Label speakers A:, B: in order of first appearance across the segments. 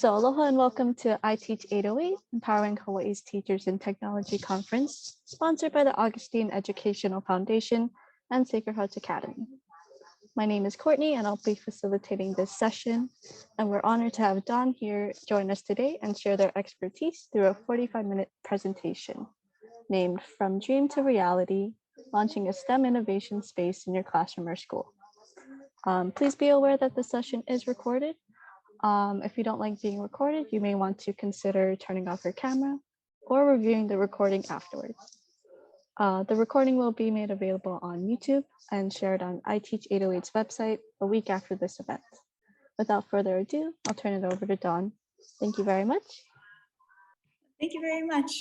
A: So aloha and welcome to I Teach 808, Empowering Hawaii's Teachers in Technology Conference, sponsored by the Augustine Educational Foundation and Sacred Hearts Academy. My name is Courtney and I'll be facilitating this session. And we're honored to have Don here join us today and share their expertise through a 45-minute presentation named From Dream to Reality, Launching a STEM Innovation Space in Your Classroom or School. Please be aware that the session is recorded. If you don't like being recorded, you may want to consider turning off your camera or reviewing the recording afterwards. The recording will be made available on YouTube and shared on I Teach 808's website a week after this event. Without further ado, I'll turn it over to Dawn. Thank you very much.
B: Thank you very much.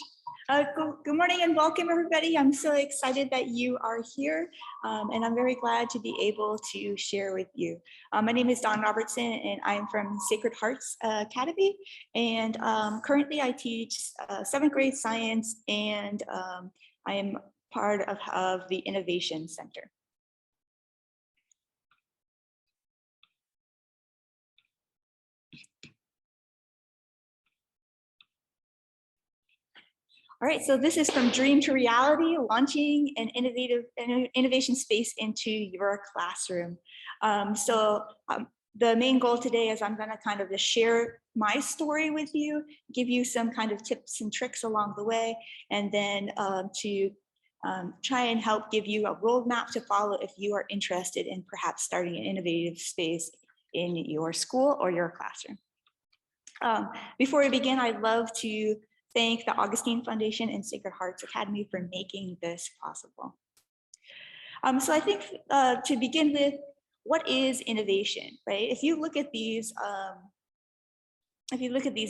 B: Good morning and welcome everybody. I'm so excited that you are here and I'm very glad to be able to share with you. My name is Dawn Robertson and I'm from Sacred Hearts Academy, and currently I teach 7th grade science, and I am part of the Innovation Center. All right, so this is From Dream to Reality, launching an innovation space into your classroom. The main goal today is I'm gonna kind of just share my story with you, give you some kind of tips and tricks along the way, and then to try and help give you a roadmap to follow if you are interested in perhaps starting an innovative space in your school or your classroom. Before we begin, I'd love to thank the Augustine Foundation and Sacred Hearts Academy for making this possible. So I think to begin with, what is innovation, right? If you look at these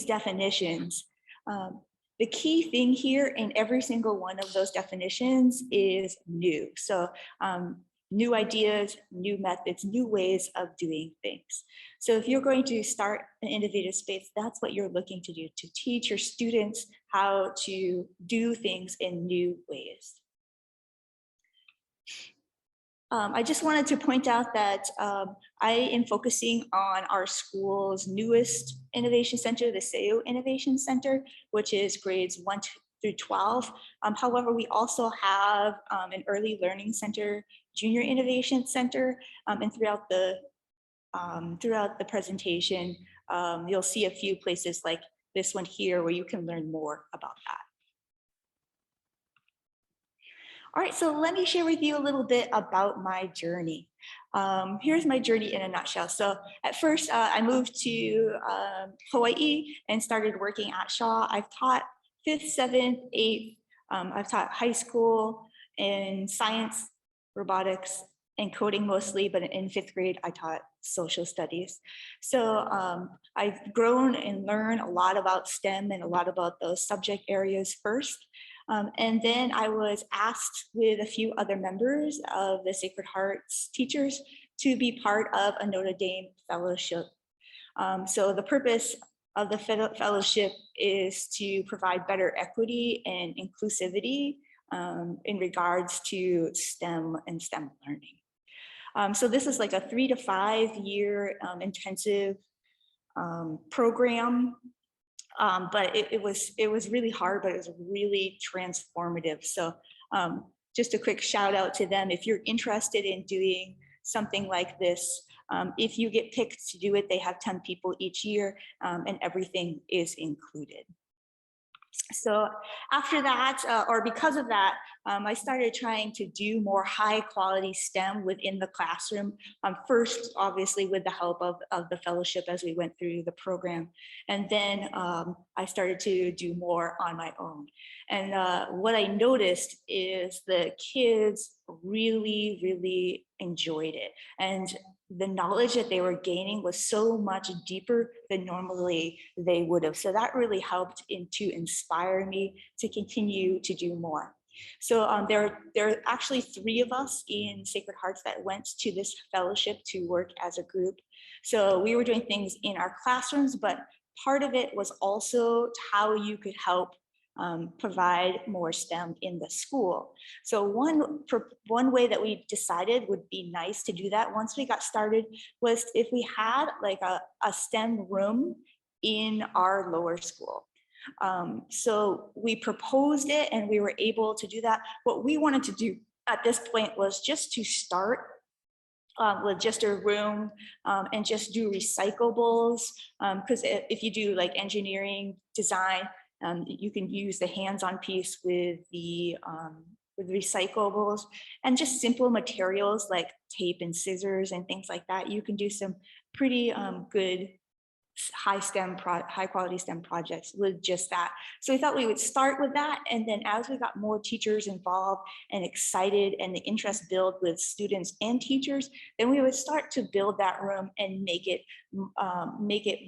B: definitions, the key thing here in every single one of those definitions is new. So new ideas, new methods, new ways of doing things. So if you're going to start an innovative space, that's what you're looking to do, to teach your students how to do things in new ways. I just wanted to point out that I am focusing on our school's newest innovation center, the SEO Innovation Center, which is grades 1 through 12. However, we also have an early learning center, junior innovation center, and throughout the presentation, you'll see a few places like this one here where you can learn more about that. All right, so let me share with you a little bit about my journey. Here's my journey in a nutshell. So at first, I moved to Hawaii and started working at Shaw. I've taught 5th, 7th, 8th. I've taught high school in science, robotics, and coding mostly, but in 5th grade, I taught social studies. So I've grown and learned a lot about STEM and a lot about those subject areas first. And then I was asked with a few other members of the Sacred Hearts teachers to be part of a Notre Dame fellowship. So the purpose of the fellowship is to provide better equity and inclusivity in regards to STEM and STEM learning. So this is like a 3 to 5 year intensive program. But it was really hard, but it was really transformative. So just a quick shout out to them. If you're interested in doing something like this, if you get picked to do it, they have 10 people each year and everything is included. So after that, or because of that, I started trying to do more high quality STEM within the classroom. First, obviously, with the help of the fellowship as we went through the program. And then I started to do more on my own. And what I noticed is the kids really, really enjoyed it. And the knowledge that they were gaining was so much deeper than normally they would have. So that really helped to inspire me to continue to do more. So there are actually 3 of us in Sacred Hearts that went to this fellowship to work as a group. So we were doing things in our classrooms, but part of it was also how you could help provide more STEM in the school. So one way that we decided would be nice to do that once we got started was if we had like a STEM room in our lower school. So we proposed it and we were able to do that. What we wanted to do at this point was just to start with just a room and just do recyclables. Because if you do like engineering design, you can use the hands-on piece with the recyclables and just simple materials like tape and scissors and things like that. You can do some pretty good high quality STEM projects with just that. So we thought we would start with that. And then as we got more teachers involved and excited and the interest build with students and teachers, then we would start to build that room and make it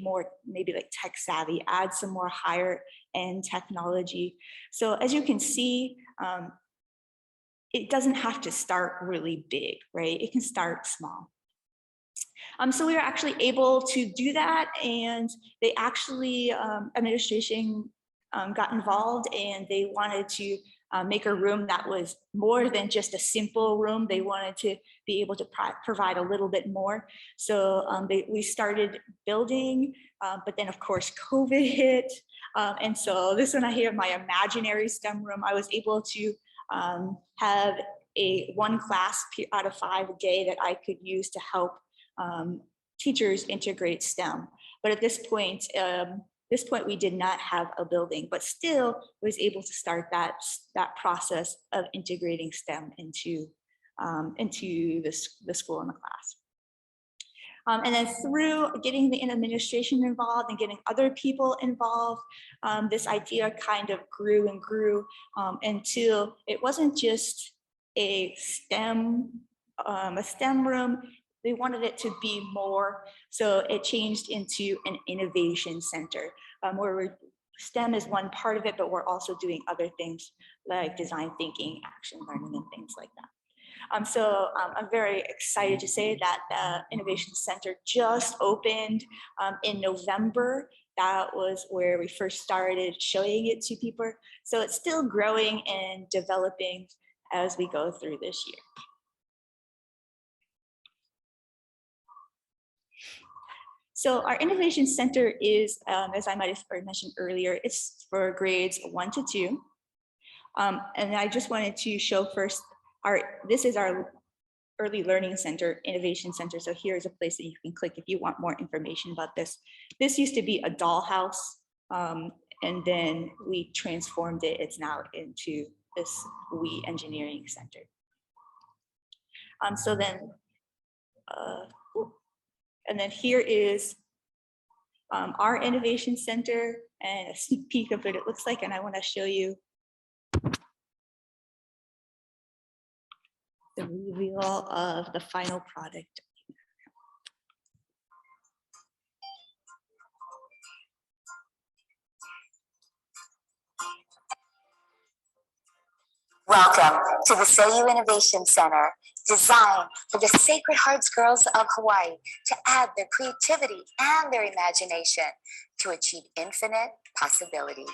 B: more maybe like tech savvy, add some more higher end technology. So as you can see, it doesn't have to start really big, right? It can start small. So we were actually able to do that, and they actually, administration got involved, and they wanted to make a room that was more than just a simple room. They wanted to be able to provide a little bit more. So we started building, but then of course COVID hit. And so this one I have my imaginary STEM room. I was able to have one class out of 5 a day that I could use to help teachers integrate STEM. But at this point we did not have a building, but still was able to start that process of integrating STEM into the school and the class. And then through getting the administration involved and getting other people involved, this idea kind of grew and grew until it wasn't just a STEM room. They wanted it to be more, so it changed into an innovation center where STEM is one part of it, but we're also doing other things like design thinking, action learning, and things like that. So I'm very excited to say that the Innovation Center just opened in November. That was where we first started showing it to people. So it's still growing and developing as we go through this year. So our Innovation Center is, as I might have mentioned earlier, it's for grades 1 to 2. And I just wanted to show first, this is our Early Learning Center, Innovation Center. So here's a place that you can click if you want more information about this. This used to be a dollhouse, and then we transformed it. It's now into this WE Engineering Center. So then, and then here is our Innovation Center and a sneak peek of what it looks like. And I want to show you the reveal of the final product.
C: Welcome to the Seiyu Innovation Center, designed for the Sacred Hearts girls of Hawaii to add their creativity and their imagination to achieve infinite possibilities.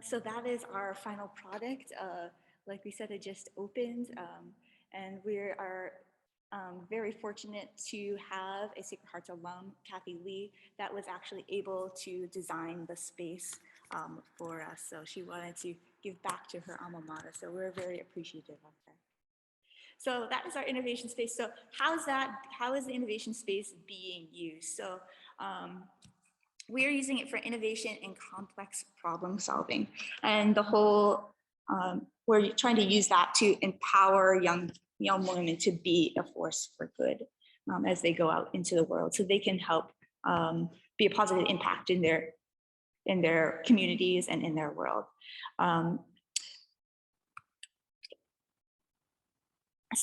B: So that is our final product. Like we said, it just opened, and we are very fortunate to have a Sacred Hearts alum, Kathy Lee, that was actually able to design the space for us. So she wanted to give back to her alma mater. So we're very appreciative of her. So that is our innovation space. So how is the innovation space being used? So we are using it for innovation and complex problem solving. And the whole, we're trying to use that to empower young women to be a force for good as they go out into the world, so they can help be a positive impact in their communities and in their world.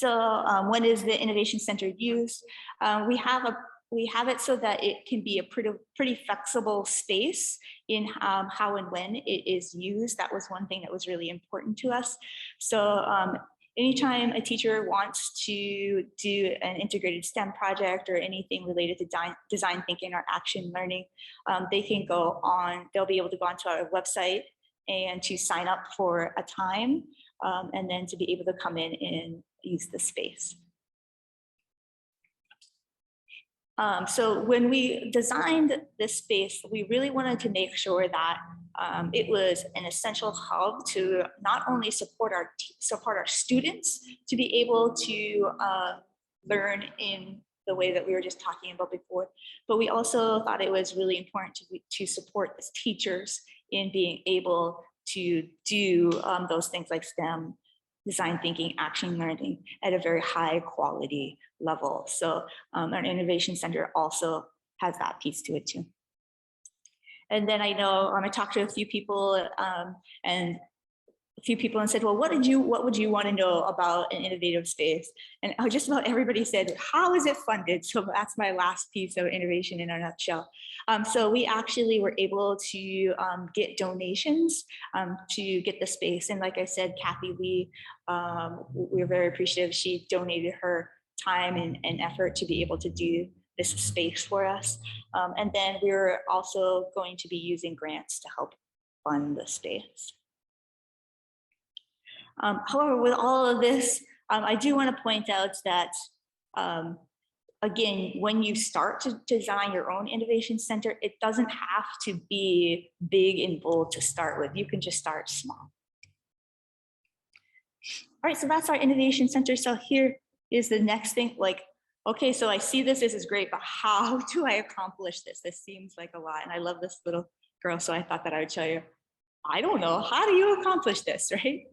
B: When is the Innovation Center used? We have it so that it can be a pretty flexible space in how and when it is used. That was one thing that was really important to us. So anytime a teacher wants to do an integrated STEM project or anything related to design thinking or action learning, they'll be able to go onto our website and to sign up for a time, and then to be able to come in and use the space. So when we designed this space, we really wanted to make sure that it was an essential hub to not only support our students to be able to learn in the way that we were just talking about before, but we also thought it was really important to support as teachers in being able to do those things like STEM, design thinking, action learning at a very high quality level. So our innovation center also has that piece to it too. And then I know I talked to a few people and said, well, what would you want to know about an innovative space? And just about everybody said, how is it funded? So that's my last piece of innovation in a nutshell. So we actually were able to get donations to get the space. And like I said, Kathy Lee, we're very appreciative. She donated her time and effort to be able to do this space for us. And then we're also going to be using grants to help fund the space. However, with all of this, I do want to point out that, again, when you start to design your own innovation center, it doesn't have to be big and bold to start with. You can just start small. All right, so that's our innovation center. So here is the next thing, like, okay, so I see this is great, but how do I accomplish this? This seems like a lot. And I love this little girl, so I thought that I would tell you, I don't know, how do you accomplish this, right?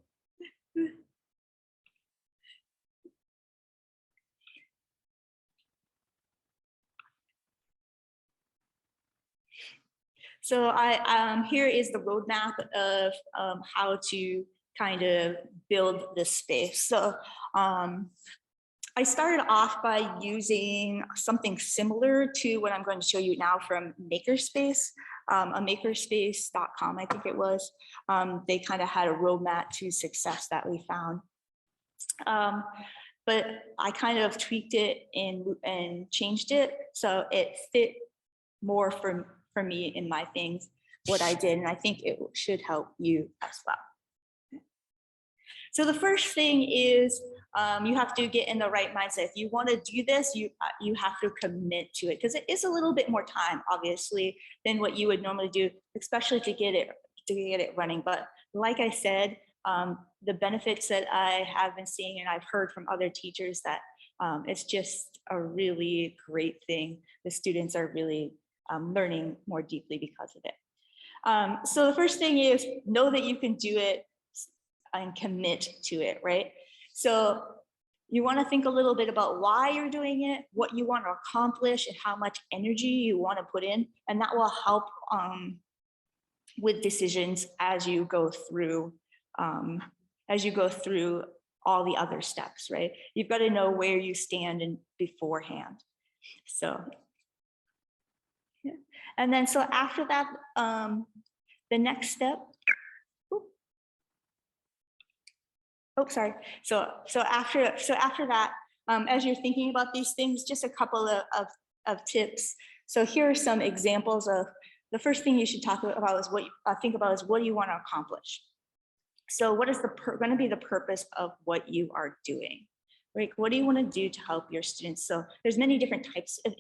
B: So here is the roadmap of how to kind of build this space. So I started off by using something similar to what I'm going to show you now from Makerspace, makerspace.com, I think it was. They kind of had a roadmap to success that we found. But I kind of tweaked it and changed it so it fit more for me in my things, what I did, and I think it should help you as well. So the first thing is you have to get in the right mindset. If you want to do this, you have to commit to it, because it is a little bit more time, obviously, than what you would normally do, especially to get it running. But like I said, the benefits that I have been seeing and I've heard from other teachers that it's just a really great thing. The students are really learning more deeply because of it. So the first thing is know that you can do it and commit to it, right? So you want to think a little bit about why you're doing it, what you want to accomplish, and how much energy you want to put in, and that will help with decisions as you go through all the other steps, right? You've got to know where you stand in beforehand. So, yeah. And then so after that, the next step. Oh, sorry. So after that, as you're thinking about these things, just a couple of tips. So here are some examples of the first thing you should talk about is think about is what do you want to accomplish. So what is going to be the purpose of what you are doing, right? What do you want to do to help your students? So there's many different types of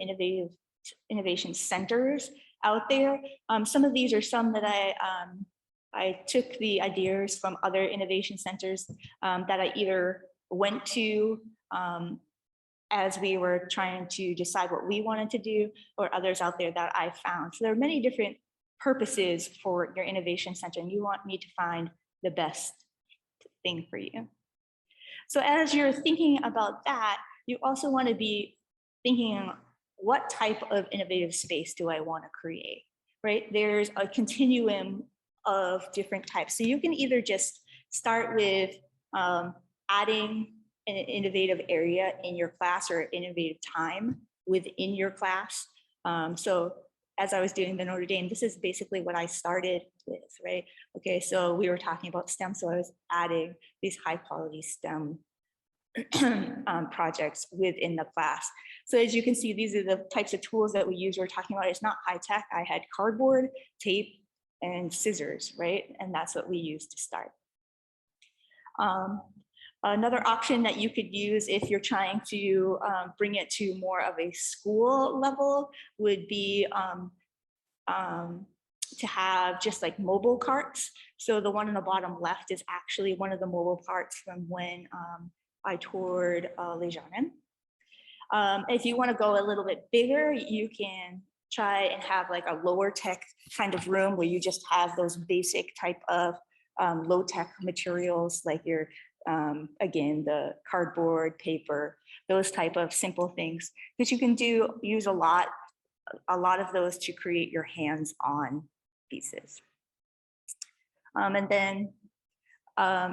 B: innovation centers out there. Some of these are some that I took the ideas from other innovation centers that I either went to as we were trying to decide what we wanted to do, or others out there that I found. So there are many different purposes for your innovation center, and you want me to find the best thing for you. So as you're thinking about that, you also want to be thinking, what type of innovative space do I want to create, right? There's a continuum of different types. So you can either just start with adding an innovative area in your class or innovative time within your class. So as I was doing the Notre Dame, this is basically what I started with, right? Okay, so we were talking about STEM, so I was adding these high quality STEM projects within the class. So as you can see, these are the types of tools that we use. We're talking about, it's not high tech. I had cardboard, tape, and scissors, right? And that's what we used to start. Another option that you could use if you're trying to bring it to more of a school level would be to have just like mobile carts. So the one on the bottom left is actually one of the mobile carts from when I toured Les Jardins. If you want to go a little bit bigger, you can try and have like a lower tech kind of room where you just have those basic type of low tech materials, like your again, the cardboard, paper, those type of simple things that you can use a lot of those to create your hands-on pieces. And then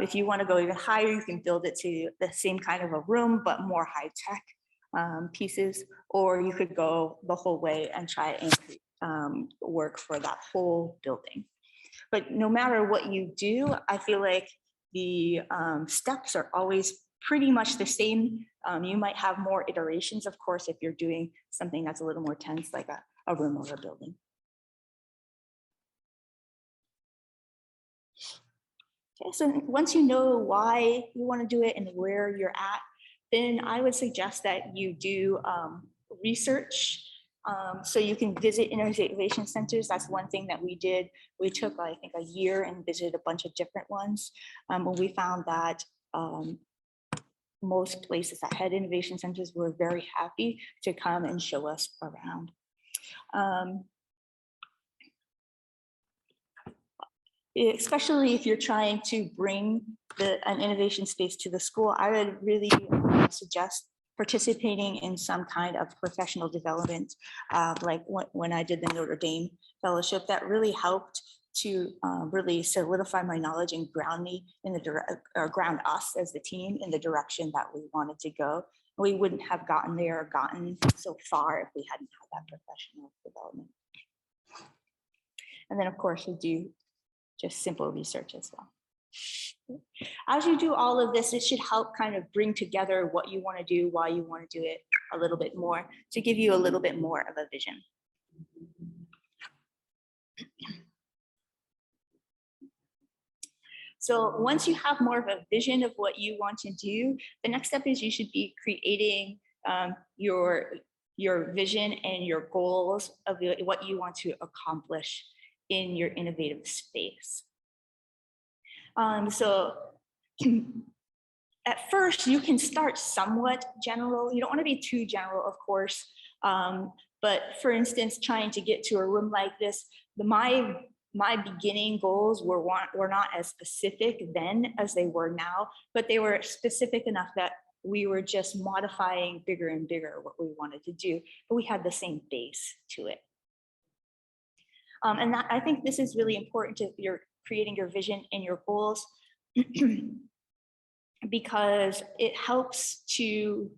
B: if you want to go even higher, you can build it to the same kind of a room, but more high-tech pieces, or you could go the whole way and try and work for that whole building. But no matter what you do, I feel like the steps are always pretty much the same. You might have more iterations, of course, if you're doing something that's a little more tense, like a room or a building. Okay, so once you know why you want to do it and where you're at, then I would suggest that you do research. So you can visit innovation centers. That's one thing that we did. We took, I think, a year and visited a bunch of different ones. When we found that most places that had innovation centers were very happy to come and show us around. Especially if you're trying to bring an innovation space to the school, I would really suggest participating in some kind of professional development, like when I did the Notre Dame Fellowship. That really helped to really solidify my knowledge and ground me in ground us as the team in the direction that we wanted to go. We wouldn't have gotten there or gotten so far if we hadn't had that professional development. And then, of course, we do just simple research as well. As you do all of this, it should help kind of bring together what you want to do, why you want to do it a little bit more, to give you a little bit more of a vision. So once you have more of a vision of what you want to do, the next step is you should be creating your vision and your goals of what you want to accomplish in your innovative space. So at first you can start somewhat general. You don't want to be too general, of course. But for instance, trying to get to a room like this, my beginning goals were not as specific then as they were now, but they were specific enough that we were just modifying bigger and bigger what we wanted to do, but we had the same base to it. And I think this is really important to your creating your vision and your goals because it helps to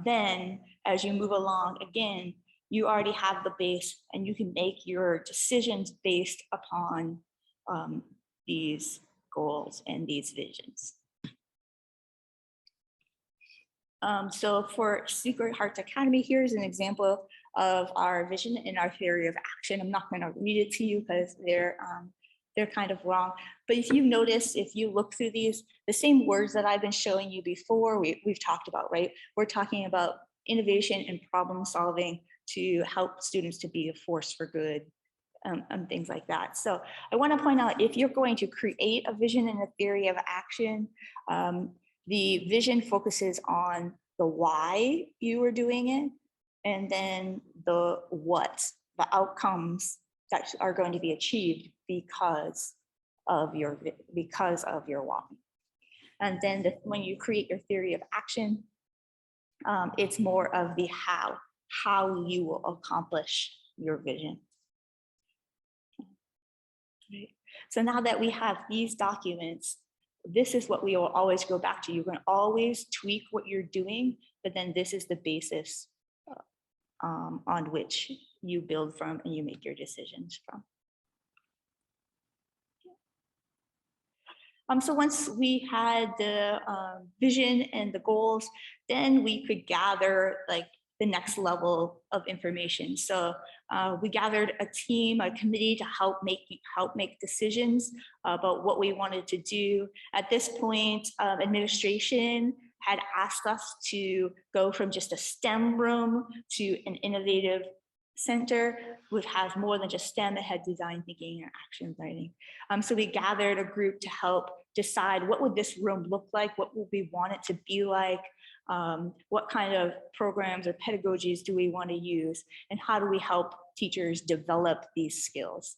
B: then, as you move along, again, you already have the base and you can make your decisions based upon these goals and these visions. So for Sacred Hearts Academy, here's an example of our vision and our theory of action. I'm not going to read it to you because they're kind of wrong. But if you notice, if you look through these, the same words that I've been showing you before, we've talked about, right? We're talking about innovation and problem solving to help students to be a force for good, and things like that. So I want to point out, if you're going to create a vision and a theory of action, the vision focuses on the why you are doing it, and then the what, the outcomes that are going to be achieved because of your why. And then when you create your theory of action, it's more of the how you will accomplish your vision. Right. So now that we have these documents, this is what we will always go back to. You can always tweak what you're doing, but then this is the basis on which you build from and you make your decisions from. So once we had the vision and the goals, then we could gather like the next level of information. So we gathered a team, a committee to help make decisions about what we wanted to do. At this point, administration had asked us to go from just a STEM room to an innovative center, would have more than just STEM, it had design thinking and action writing. So we gathered a group to help decide what would this room look like, what would we want it to be like, what kind of programs or pedagogies do we want to use, and how do we help teachers develop these skills.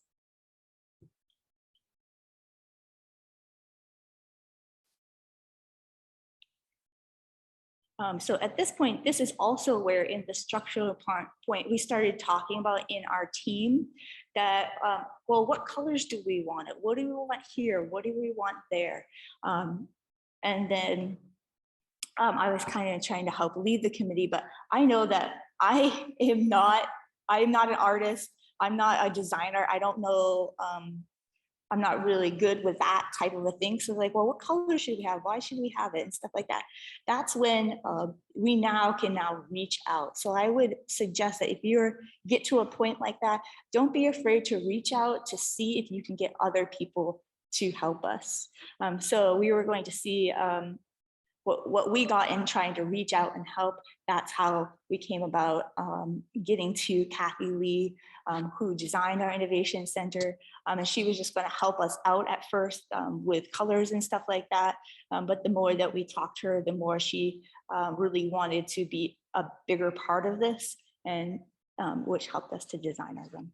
B: So at this point, this is also where in the structural point, we started talking about in our team that, well, what colors do we want? What do we want here? What do we want there? And then I was kind of trying to help lead the committee, but I know that I'm not an artist. I'm not a designer. I don't know, I'm not really good with that type of a thing. So like, well, what color should we have? Why should we have it? And stuff like that. That's when we can reach out. So I would suggest that if you get to a point like that, don't be afraid to reach out to see if you can get other people to help us. So we were going to see what we got in trying to reach out and help. That's how we came about getting to Kathy Lee, who designed our innovation center. And she was just going to help us out at first with colors and stuff like that. But the more that we talked to her, the more she really wanted to be a bigger part of this, and which helped us to design our room.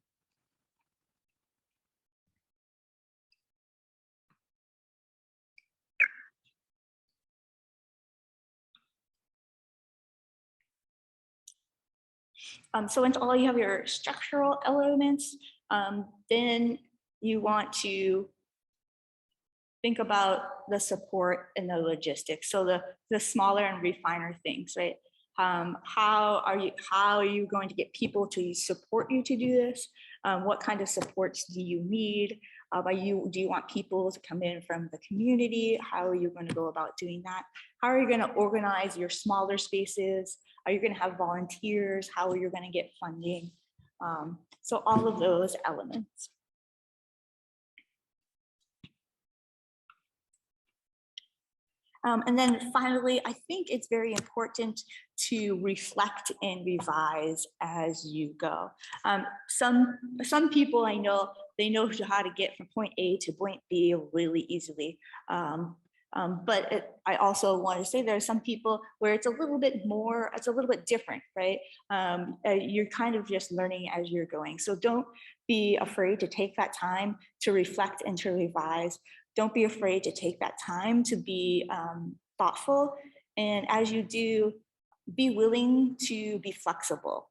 B: So once all you have your structural elements, then you want to think about the support and the logistics. So the smaller and refiner things, right? How are you going to get people to support you to do this? What kind of supports do you need? Do you want people to come in from the community? How are you going to go about doing that? How are you going to organize your smaller spaces? Are you going to have volunteers? How are you going to get funding? So all of those elements. And then finally, I think it's very important to reflect and revise as you go. Some people I know, they know how to get from point A to point B really easily. But I also want to say there are some people where it's a little bit different, right? You're kind of just learning as you're going. So don't be afraid to take that time to reflect and to revise. Don't be afraid to take that time to be thoughtful. And as you do, be willing to be flexible.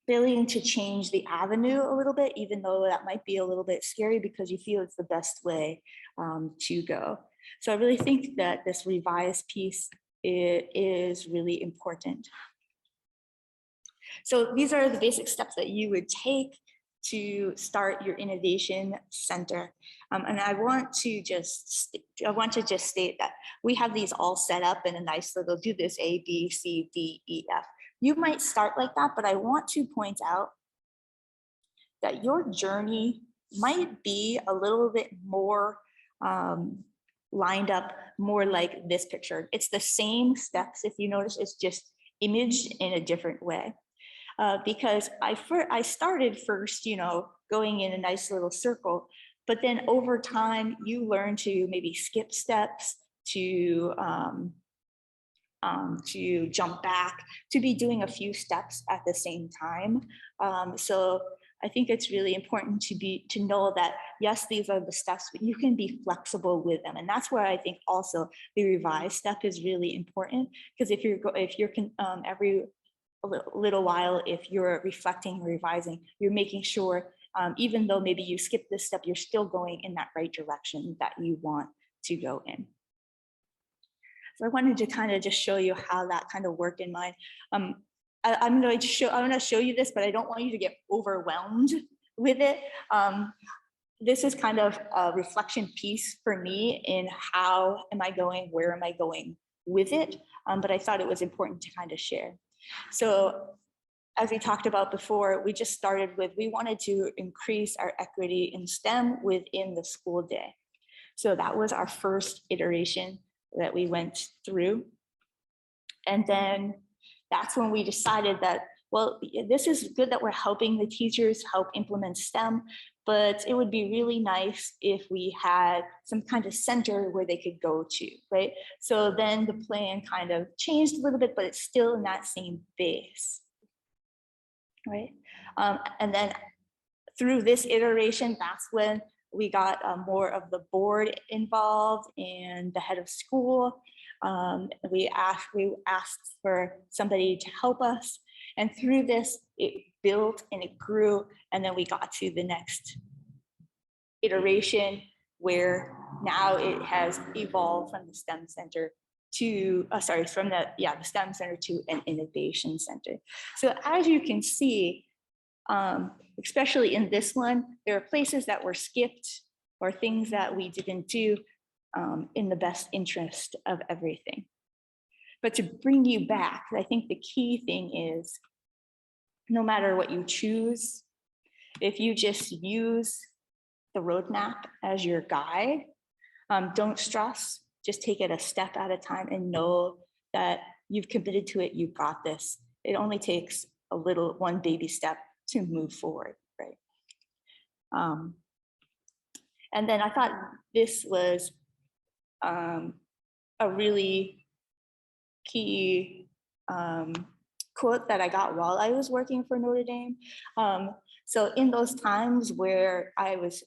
B: Willing to change the avenue a little bit, even though that might be a little bit scary because you feel it's the best way to go. So I really think that this revised piece is really important. So these are the basic steps that you would take to start your innovation center. And I want to just state that we have these all set up in a nice little, do this A, B, C, D, E, F. you might start like that, but I want to point out that your journey might be a little bit more lined up, more like this picture. It's the same steps, if you notice, it's just imaged in a different way. Because I started first, going in a nice little circle, but then over time you learn to maybe skip steps, to jump back, to be doing a few steps at the same time. So I think it's really important to know that, yes, these are the steps, but you can be flexible with them. And that's where I think also the revised step is really important, because if you're every little while, if you're reflecting or revising, you're making sure, even though maybe you skip this step, you're still going in that right direction that you want to go in. So I wanted to kind of just show you how that kind of worked in mine. I'm going to show you this, but I don't want you to get overwhelmed with it. This is kind of a reflection piece for me in how am I going, where am I going with it? But I thought it was important to kind of share. So as we talked about before, we just started with, we wanted to increase our equity in STEM within the school day. So that was our first iteration that we went through. And then that's when we decided that, well, this is good that we're helping the teachers help implement STEM, but it would be really nice if we had some kind of center where they could go to, right? So then the plan kind of changed a little bit, but it's still in that same base, right? And then through this iteration, that's when we got more of the board involved and the head of school. We asked for somebody to help us. And through this, it built and it grew. And then we got to the next iteration where now it has evolved from the STEM Center to, from the STEM Center to an innovation center. So as you can see, especially in this one, there are places that were skipped or things that we didn't do in the best interest of everything. But to bring you back, I think the key thing is, no matter what you choose, if you just use the roadmap as your guide, don't stress, just take it a step at a time and know that you've committed to it, you've got this. It only takes one baby step to move forward, right? And then I thought this was a really key quote that I got while I was working for Notre Dame. So in those times where I was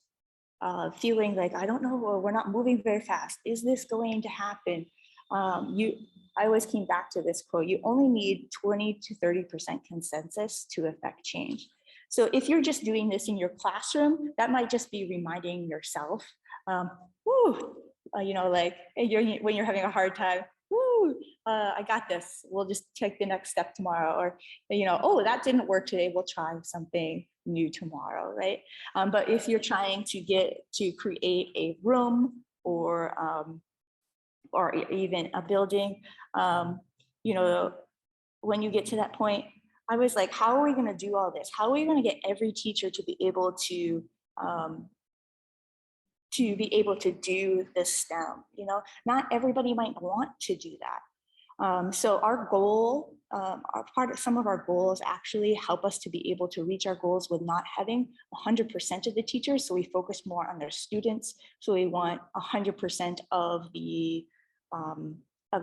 B: feeling like, I don't know, we're not moving very fast, is this going to happen? I always came back to this quote: you only need 20 to 30% consensus to affect change. So if you're just doing this in your classroom, that might just be reminding yourself, like when you're having a hard time, I got this, we'll just take the next step tomorrow. Or, oh, that didn't work today, we'll try something new tomorrow, right? But if you're trying to create a room or even a building, when you get to that point, I was like, how are we going to do all this? How are we going to get every teacher to be able to do the STEM? Not everybody might want to do that. So our goal, some of our goals actually help us to be able to reach our goals with not having 100% of the teachers. So we focus more on their students. So we want 100% of the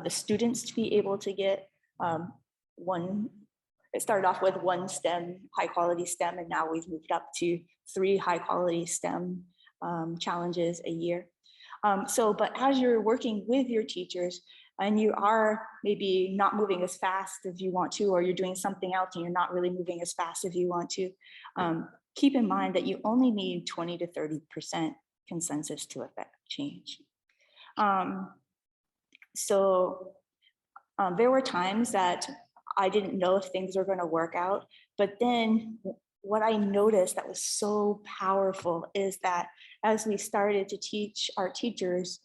B: students to be able to get one. It started off with one STEM, high quality STEM, and now we've moved up to 3 high quality STEM challenges a year. But as you're working with your teachers and you are maybe not moving as fast as you want to, or you're doing something else and you're not really moving as fast as you want to, keep in mind that you only need 20 to 30% consensus to affect change. There were times that I didn't know if things were going to work out, but then what I noticed that was so powerful is that as we started to teach our teachers,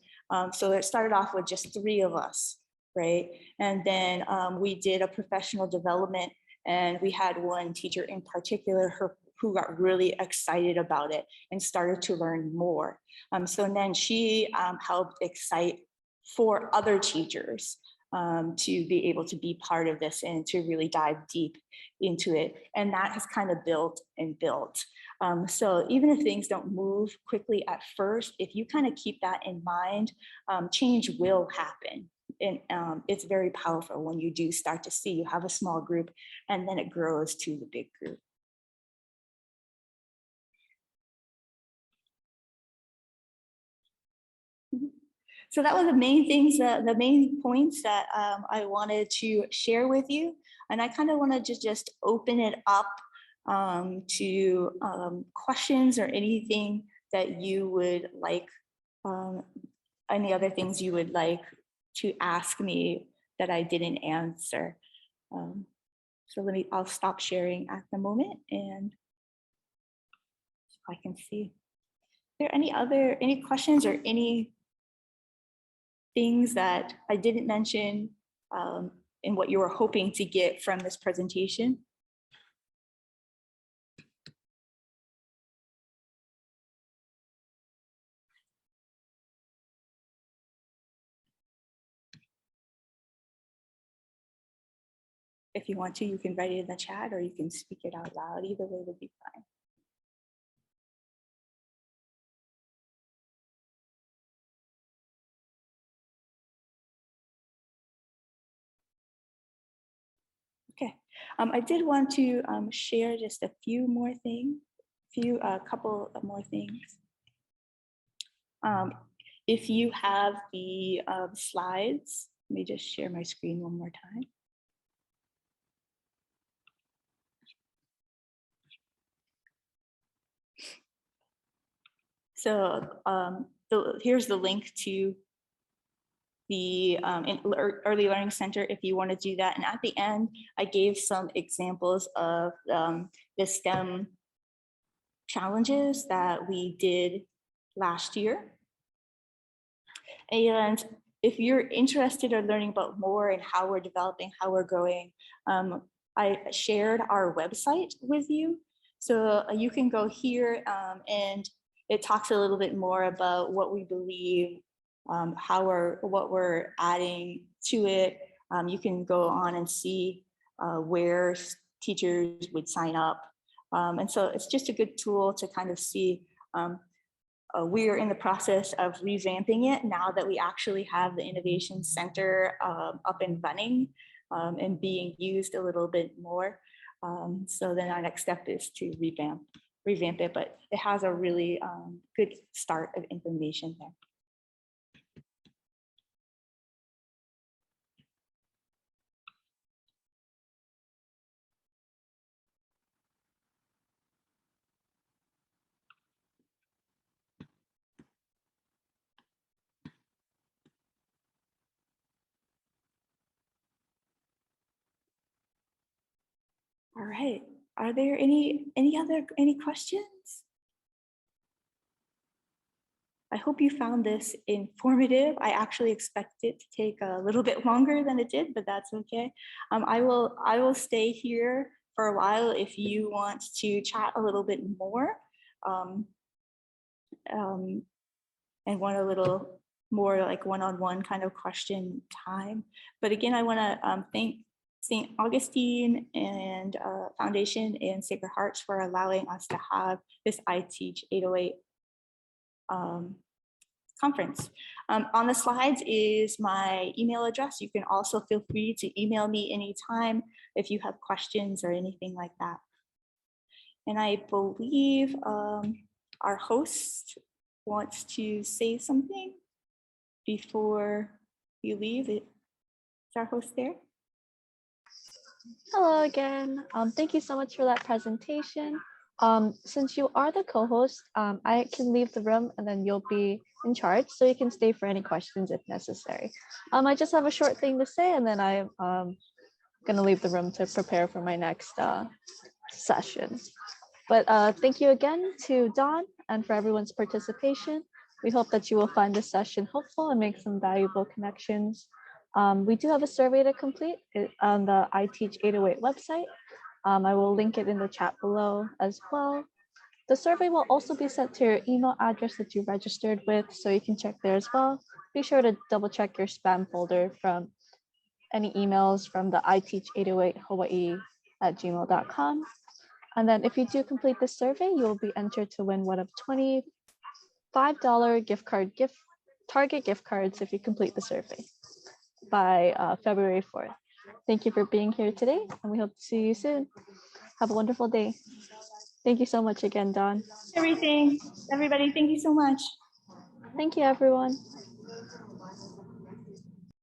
B: so it started off with just 3 of us, right? And then we did a professional development, and we had one teacher in particular who got really excited about it and started to learn more. So then she helped excite 4 other teachers to be able to be part of this and to really dive deep into it. And that has kind of built and built. So even if things don't move quickly at first, if you kind of keep that in mind, change will happen. And it's very powerful when you do start to see you have a small group and then it grows to the big group. So that was the main things, the main points that I wanted to share with you. And I kind of wanted to just open it up to questions or anything that you would like, any other things you would like to ask me that I didn't answer. So I'll stop sharing at the moment and I can see. Are there any questions or any things that I didn't mention in what you were hoping to get from this presentation? If you want to, you can write it in the chat or you can speak it out loud. Either way would be fine. Okay, I did want to share just a few more things, couple of more things. If you have the slides, let me just share my screen one more time. So here's the link to the Early Learning Center if you want to do that. And at the end, I gave some examples of the STEM challenges that we did last year. And if you're interested in learning about more and how we're developing, how we're growing, I shared our website with you. So you can go here and it talks a little bit more about what we believe, what we're adding to it. You can go on and see where teachers would sign up. And so it's just a good tool to kind of see. We are in the process of revamping it now that we actually have the Innovation Center up and running and being used a little bit more. So then our next step is to revamp it, but it has a really good start of information there. All right, are there any questions? I hope you found this informative. I actually expect it to take a little bit longer than it did, but that's okay. I will stay here for a while if you want to chat a little bit more and want a little more like one-on-one kind of question time. But again, I want to thank St. Augustine and Foundation and Sacred Hearts for allowing us to have this I Teach 808 conference. On the slides is my email address. You can also feel free to email me anytime if you have questions or anything like that. And I believe our host wants to say something before you leave. Is our host there?
A: Hello again. Thank you so much for that presentation. Since you are the co-host, I can leave the room and then you'll be in charge, so you can stay for any questions if necessary. I just have a short thing to say and then I'm gonna leave the room to prepare for my next session. But thank you again to Dawn and for everyone's participation. We hope that you will find this session helpful and make some valuable connections. We do have a survey to complete on the I Teach 808 website. I will link it in the chat below as well. The survey will also be sent to your email address that you registered with, so you can check there as well. Be sure to double check your spam folder from any emails from the iteach808hawaii@gmail.com. And then if you do complete the survey, you will be entered to win one of $25 Target gift cards if you complete the survey by February 4th. Thank you for being here today, and we hope to see you soon. Have a wonderful day. Thank you so much again, Dawn.
B: Everything, everybody, thank you so much.
A: Thank you, everyone.